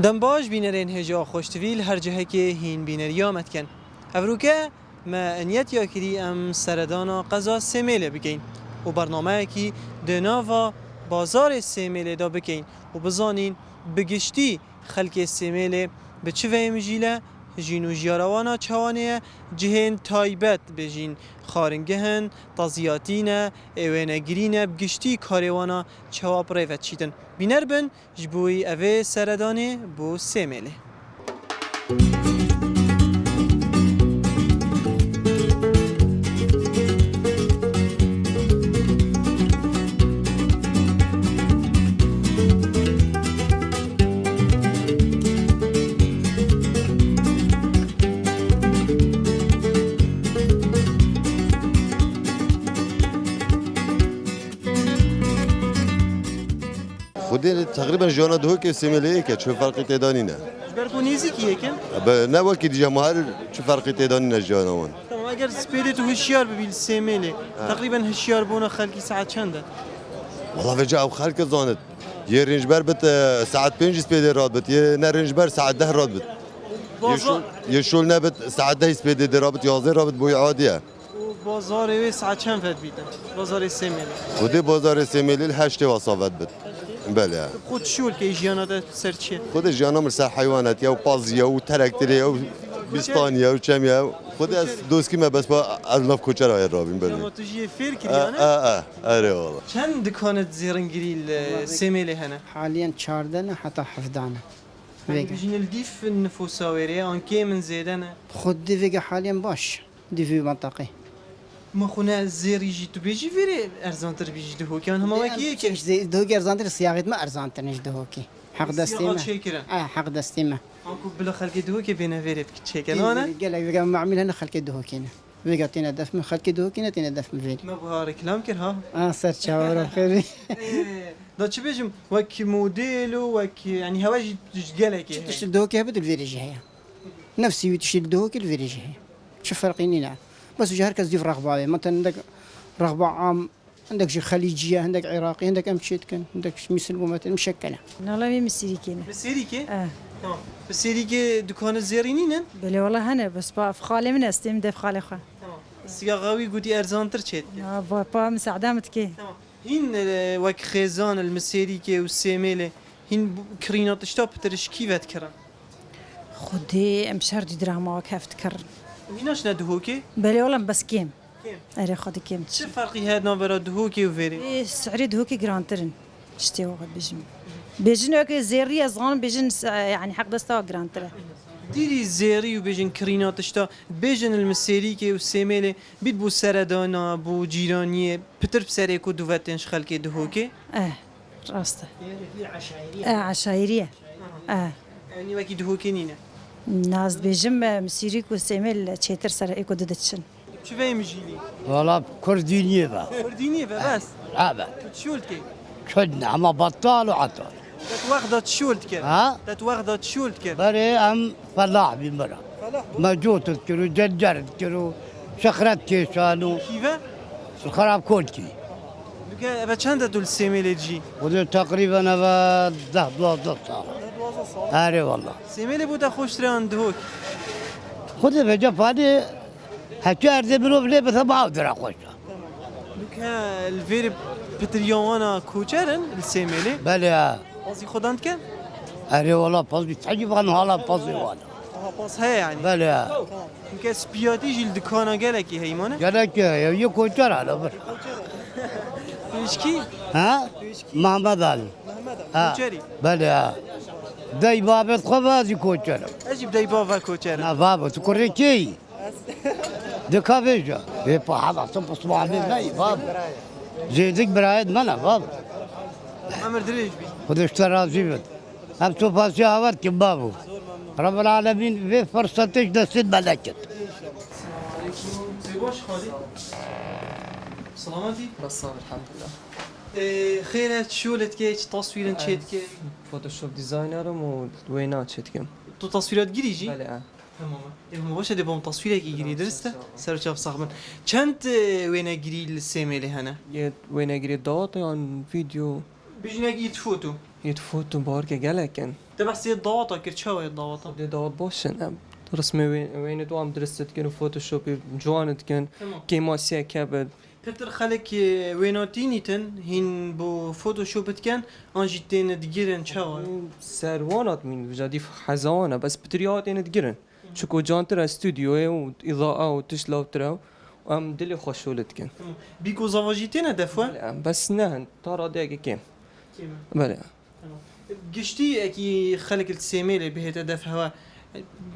دنباش بینرین هجا خوشتویل هر جهه که هین بینریا متکن افروکه ما انیت یا کری ام سردانا قضا سمیله بگین و برنامه کی دناوا بازار سمیله دا بگین و بزانین بگشتی خلک سمیله به چه ویمجیله جینو جیاروانا چوانه جهن تایبت بجین خارنگهن تازیاتینه ایوانگرینه بگشتی کاروانا چواب ریفت چیدن بینر بن جبوی اوه سردانه بو سمیله خودی تقریبا جانا دو که سیمله که چه فرقی تدانی نه. برگونیزی کیه کن؟ نه وکی دیجا مهر چه فرقی تدانی نه جانا من. تمام اگر سپیده تو هشیار ببیل سیمله تقریبا هشیار بونا خلکی ساعت چنده؟ والله وجا او خلق زاند. یه رنج بر بت ساعت 5 سپیده راد بت یه نه رنج بر ساعت 10 راد بت. یه شول نبت ساعت 10 سپیده راد بت 11 راد بت بوی عادیه. بازار وی ساعت چند فت بیدن؟ بازار سیمله. خودی بازار سیمله 8 واسافت بت. بله. خود شول که جیانات سرچیه؟ خود جانا مرسا حیوانات یا پازیا و ترکتری و بیستانیا و چمیا خود از دوستی ما بس با از نف کوچر های رابین بله. شما تو جیه فیر کریانه؟ آره والله. چند دکانت زیرنگری سیمله هنه؟ حاليا 14 حتى 17 بيجين الديف النفوساويري ان كي من زيدنا خد دي فيجا حاليا باش دي في منطقي ما خونا زير يجي تو بيجي فيري ارزانتر بيجي دهو كان هما وكي كي دهوكي ارزانتر صياغه ما ارزانتر نش دهوكي حق دستيمه حق دستيمه انكو بلا خلق دهوكي بينا فيري تشيكن انا قال لك فيجا معمل هنا خلق دهوكينا فيجا تينا دف من خلق دهوكينا تينا دف من فيري ما بها ريكلام كر ها سر شاور خيري دا چه بيجم وك موديلو وك يعني هواجي قالك تشتري دهوكي بدل فيري جهه نفسي تشتري دهوكي الفيري جهه شو فرقيني نعم بس وجه هركز ديف رغبة مثلا عندك رغبة عام عندك شي خليجية عندك عراقي عندك أمشيتكن عندك مسلمة مشكلة والله مي مسيريكين مسيريكي؟ تمام مسيريكي دكان زيرينين؟ بله والله هنا بس با خالي من استيم دف خالي خا تمام السياغاوي قدي أرزانتر تشيت با مساعدامتكي تمام هين وك خيزان المسيريكي والسيميلي هين كرينات اشتاب ترش كيفات كرن خدي امشهر دي دراما وكافت كرن هيناش ندهوكي؟ بله والله بس كيم كيم؟ اري خدي كيم شو فرقي هاد نوبرا دهوكي وفيري؟ سعري دهوكي جرانترن شتي وقت بيجن اوكي زيري ازغان بيجن يعني حق دستا جرانتر ديري زيري وبيجن كرينات اشتا بيجن المسيريكي والسيميلي بيت بو سردانا بو جيرانية بتر بسريكو دواتنش خلقي دهوكي؟ راسته عشايرية يعني وكي دهوكي نينا ناس بيجم مسيريك والسيميل تشيتر سر ايكو ددتشن شو فاهم مجيلي؟ والله كردينية بقى كردينية بس لا تشولتكي كدنا أما بطال وعطال تتواخدة تشولتكي ها تتواخدة تشولتكي بري أم فلاح بمرة مجوت تذكروا جدر تذكروا شخرت كيسانو كيفا؟ الخراب كودكي بقى بچند دول سيميل تجي؟ وده تقريبا أبا 12 صار أري والله سيميل بودا خوش تران دهوك خذ بجا فادي هكار ذي بروف ليه بس ما أقدر أخش بقى الفيري بتريوانا كوچرن السيميل بله قصدي خدانت كان؟ أري والله باص بتعجب عن هلا باصي وانا باص هي يعني بله بقى سبياتي جيل دكانا قالكي هيمانه؟ جالك يكوشر على بس بيشكي؟ ها محمد علي كوچري بله دای بابت خوابازی کوچر اجيب داي بابا كوچر نه بابا تو کره کی دکا بیجا به پا حالا تو پسوا نه بابا زیدک برایت منه بابا عمر دريج بي خودش ترازی بود هم تو پاسی آورد که بابو رب العالمین به فرصتش دستت ملکت باش خالي سلامتي بس الحمد لله خيرت شولت كيش تصوير تشيت كي فوتوشوب ديزاينرم ووينات شتكم تو تصويرات جريجي بله تمام هم باشه دي بوم تصويرك يجري درسته سرچاف صاحبن چند وينا جري السيميل هنا یه وینگری داد یا ویدیو بيجينا جيت فوتو يتفوت بارك جلكن ده بس الضواطه كرتشاوي الضواطه ده داد باشن رسمي وين دوام درست كن وفوتوشوب جوانت كن تمام كيما سي كبد پتر خلک ویناتینیتن هین بو فوتوشوبت کن آنجیتین دگیرن چاوه سروانات من جديف حزانه بس بتريات يعني تقرن شكو جانتر استوديو واضاءه وتشلاو تراو ام دلي خوشولت كن بیکو زواجیتین دفوه بس نه ترى دقيقه كم بله گشتی اکی خلک السیمیل بهت دفوه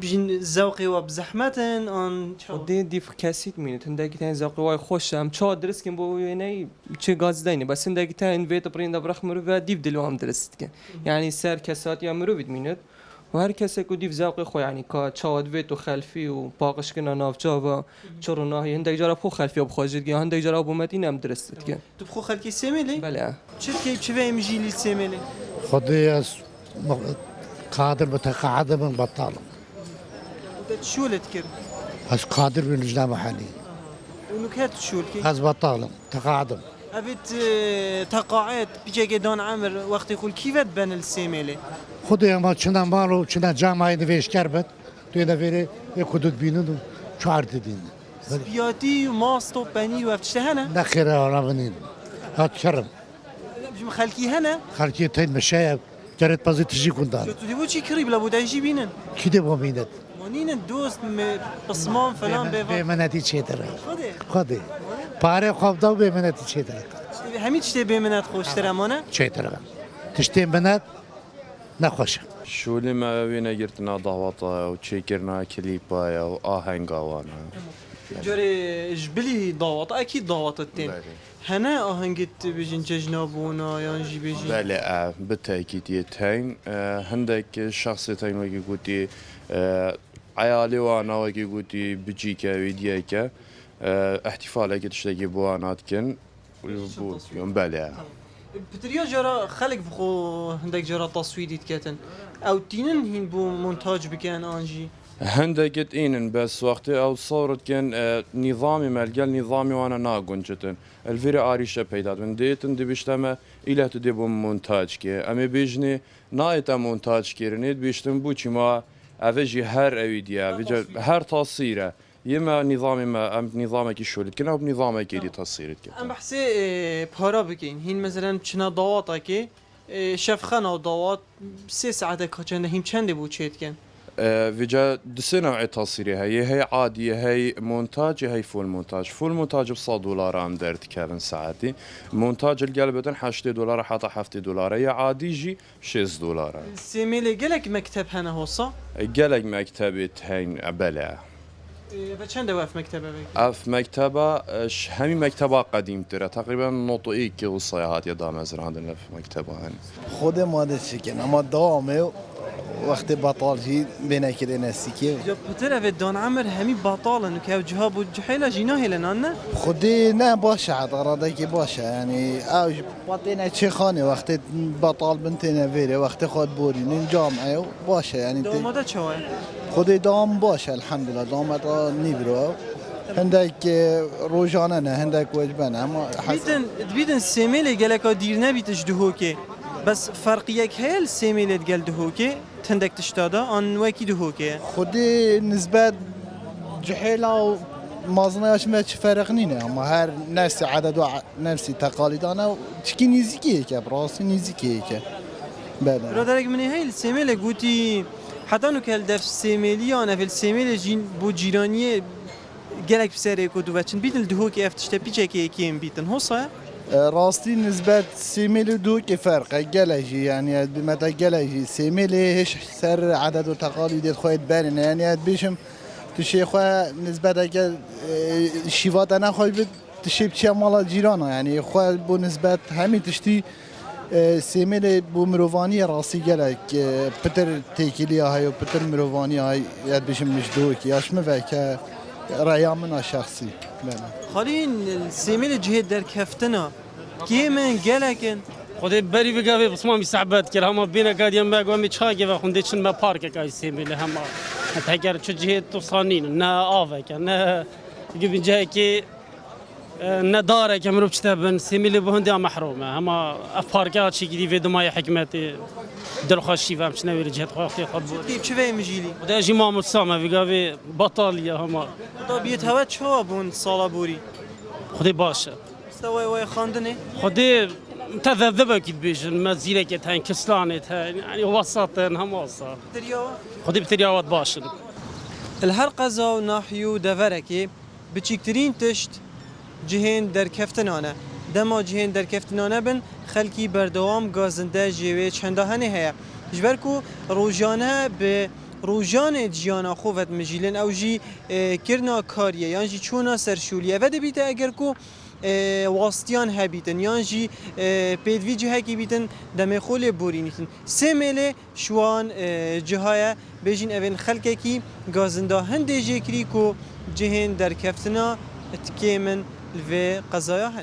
بجين زوقي وبزحمتن آن چاوه دي ديف كاسيت مين تندقي تان زاقي واي خوش ام تشا درس كن بو يعني تشي غاز دايني بس تندقي تان فيت برين دبرخ مرو ديف دلو هم درست كن يعني سر كاسات يا مرو بيد مينت وهر کسی که دیو زاقی خو یعنی که چاد ویت و خلفی و باقش کنه نافچا و چرا نه هندی جرا خو خلفی اب خواجد گه هندی جرا ابو متین هم درست که تو بخو خلکی سیمیلی؟ بله چه کی چه ویم جیلی سیمیلی؟ خدي قادر متقاعد من بطال شولت کرد هس قادر من لجنة محلي اونو که شول کی؟ هس بطال تقاعد ابيت تقاعد بيجي دون عمر وقت يقول كيف تبان السيميلي خدي ما چنا مالو چنا جامعه نویش کرد تو نویره یک حدود بینن چهار دیدین بياتي وماستو باني وفتشته هنا نخيره ولا بنين هات شرم بجم خلكي هنا خلقي تين مشايب جرت بازي تجي كندار شو تدي وشي قريب لابد يجي بينن كده بمينت مانين الدوست بصمان فلان بيفا بمناتي چه خدي خدي پاره خواب دو بمناتي چه داره همین چته بمنات خوش ترمانه چه داره تشتين بنات نخوش شولي ما وينا قرتنا ضغطة وتشيكرنا كليبا وآهنگا وانا جوري جبلي ضغط اكيد ضغط التين هنا اهنجت بيجن جنابونا يانجي بيجي بله بالتأكيد يتهين هندك شخصيتين وكي قلتي عيالي وانا وكي قلتي بجيكا ويديكا احتفالك تشتكي بوانات كن يوم بله بتريا جرا خلق بخو هندك جرا تصويري تكاتن او تينن هين بو مونتاج بكان انجي هندك إينن بس وقت أو صورت كان نظامي ملقال نظامي وأنا ناقون جتن الفيري عارشة بيدات من ديتن دي بيشتما إلى تديبو مونتاج كي أمي بيجني نايتا مونتاج كي رنيد بيشتم بوشي ما أفجي هر أويديا هر تصيرة يما نظامي ما نظامك شولت كنا وبنظامك اللي تصيرت كده ام بحسي بارا بكين هين مثلا چنا ضواطا كي شفخنا ضواط 3 ساعات كاچنده هيم چنده بو چيت كن فيجا دسي نوعي تصويري هي عادية هي مونتاج هي فول مونتاج ب$100 عم درت كابن ساعتي مونتاج القلبتن $8 حتى $7 هي عادي جي $6 سيميلي قالك مكتب هنا هوصا قالك مكتبة هين بلا فچنده وقف مكتبه بك اف مكتبة همي مكتبة قديم ترى تقريبا نوطئي كي وصيحات يدا مزر عندنا في مكتبة هني خود ما دشكن اما دوامه وقت بطال جي بينا كده نسيكي جا بتر في دون عمر همي بطالن كاو جهاب وجحيله جيناه لنا خودي نه باشه عراده باشه يعني او بطينا چه خانه وقت بطال بنتنا فيري وقت خود بورين جامعه باشه يعني دوماده چوه خودي دام باشه الحمد لله دامت نيبرو هندك روجانه نه هندك وجبانه اما بيدن سيميلي قالك دير نبيت جدهوكي بس فرقيك هي السيميلي قال دهوكي تندك تشتادا ان وكي دهوكي خودي نسبة جحيلة مازناش ما فرقنينا اما هر نفس عدد نفس تقاليدنا تشكي نيزيكي هيك براسي نيزيكي هيك بله برادرك من هاي السيميلي قوتي حتى انو كالدف سيميلي انا في السيميلي جين بو جيرانيه قالك بساري كودو واتشن بيتن دهوكي افتشتا بيجاكي كيم بيتن هوصا راستي نسبة سيميلي دوكي فرق جلاجي يعني متى جلاجي سيميلي هيش سر عدد وتقاليد خويت بارن يعني بيشم تشي خو نسبة جل شيفات انا خوي تشي بشي مال جيرانا يعني خو بنسبة همي تشتي سيميلي بمروفاني راسي جلاك بتر تيكيلي هاي وبتر مروفاني هاي يد بيشم مش دوكي ياش مفك رأيي من شخصي خالين السيميلي جهد در كفتنا كيمن قالكن خودی بری بگاوی بس ما میسعبت کرد هم بینا قادیم با قومی چاقی و خوندی چن ما پارک کای سیمیل هم حتی اگر چه جهت تو صانین نه آوه که نه گوی جایی که نداره که مرو بچته بن سیمیل به هندی محرومه اما افارقات چی کی وید مای حکمتی دلخوشی و همچنین ویری جهت خواهی خود بود كيف شوي مجيلي و ده جمام السامه ویگاوی بطالیه هما طبيعة هوا شو بون صالة بوري خودی باشه استوى وي خاندني خودی تذبذبه کی بیشن مزیره که تن کسلانه تن یعنی وسطن هم وسط دريو خودی بتریاوت باشن الهر قزا و ناحيو دفركي بچيكترين تشت جهين در كفتنانه دما جهين در كفتنانه بن خلقي بردوام غازنده جيوه چنده هنه هيا جبركو روجانه به روجان جیانا خوفت مجیلن او جی کرنا کاریه یان جی چونا سرشولیه و ده بیته اگر کو واسطیان هبیتن یان جی پیدوی جهه کی بیتن دم خول بورینیتن سه میله شوان جهه بیجین اون خلقه کی گازنده هنده جکری کو جهن در کفتنا اتکیمن و قضایا هن